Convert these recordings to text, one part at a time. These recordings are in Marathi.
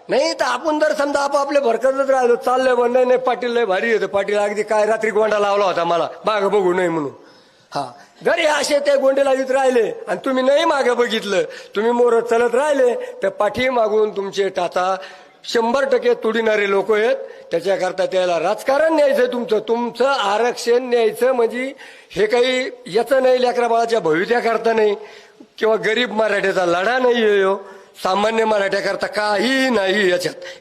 नाही तर आपण जर समजा आपापले भरकतच राहिलो, चाललंय म्हणणं नाही पाटील लय भारी येतं, पाटील अगदी काय रात्री गोंडा लावला होता मला मागं बघू नये म्हणून. हा, जर हे असे ते गोंडे लावित राहिले आणि तुम्ही नाही मागे बघितलं, तुम्ही मोर चलत राहिले, तर पाठी मागून तुमचे टाचा 100% तुडिणारे लोक आहेत. त्याच्याकरता त्याला राजकारण न्यायचं, तुमचं आरक्षण न्यायचं म्हणजे हे काही याचं नाही, लेकरा बाळाच्या भविष्याकरता नाही किंवा गरीब मराठ्याचा लढा नाही आहे, सामान्य मराठ्याकरता काही नाही.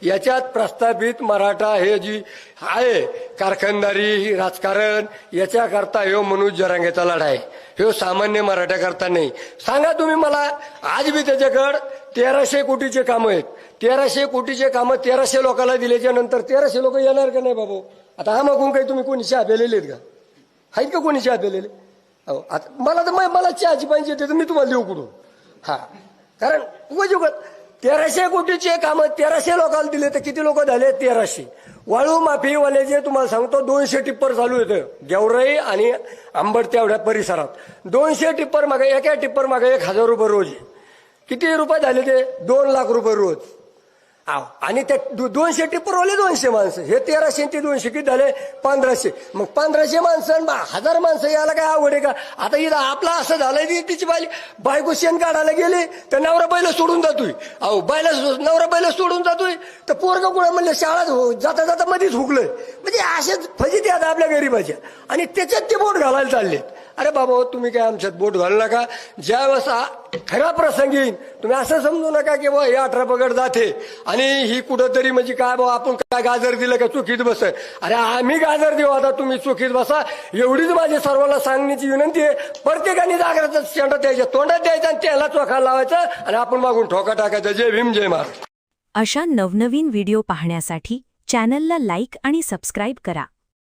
याच्यात प्रस्थापित मराठा हे जी आहे कारखानदारी राजकारण, याच्याकरता ह्यो मनोज जरांगेचा लढा आहे, ह्यो सामान्य मराठ्याकरता नाही. सांगा तुम्ही मला, आज बी त्याच्याकडं 1300 कोटीचे कामं आहेत. 1300 कोटीचे कामं 1300 लोकांना दिल्याच्या नंतर 1300 लोक येणार का नाही बाबू? आता हा मागून काही तुम्ही कोणी चहा पेलेले आहेत का? आहेत का कोणी चहा पेलेले? हो, आता मला चहाची पाहिजे तर मी तुम्हाला देऊ कुठून? हा, कारण उगाच 1300 कोटीचे कामं 1300 लोकांना दिले तर किती लोक झाले? 1300. वाळू माफीवाल्याचे तुम्हाला सांगतो 200 टिप्पर चालू येतं गेवराई आणि आंबट तेवढ्या परिसरात. 200 टिप्पर मागे, एका टिप्पर मागे 1000 रुपये रोज. किती रुपये झाले ते? 2 लाख रुपये रोज. आणि त्या 200 टिप्परवाले 200 माणसं, हे 1300 ते 200 किती झाले? 1500. मग 1500 माणसं 1000 माणसं यायला काय आवड आहे का? आता इथं आपला असं झालंय की तिची बायको शेण काढायला गेली तर नवरा बैल सोडून जातोय. नवरा बैल सोडून जातोय तर पोरगा कुठं म्हणलं शाळा जाता जाता मध्येच हुकलंय. म्हणजे असेच फजिती आता आपल्या गरीबाच्या, आणि त्याच्यात ते बोट घालायला चाललेत. अरे बाबा, तुम्ही काय आमच्यात बोट घालू नका. ज्यावेळेस खरा प्रसंग येईल, तुम्ही असं समजू नका की हे 18 पगड जाते आणि ही कुठंतरी म्हणजे काय बाबा आपण काय गाजर दिलं का चुकीत बस. अरे आम्ही गाजर देऊ, आता तुम्ही चुकीत बसा, एवढीच माझी सर्वांना सांगण्याची विनंती आहे. प्रत्येकाने जागराचा शेंडा द्यायचा, तोंडात द्यायचा आणि त्याला चोखा लावायचा आणि आपण मागून ठोका टाकायचा. जय भीम, जय महाराज. अशा नवनवीन व्हिडिओ पाहण्यासाठी चॅनलला लाईक आणि सबस्क्राईब करा.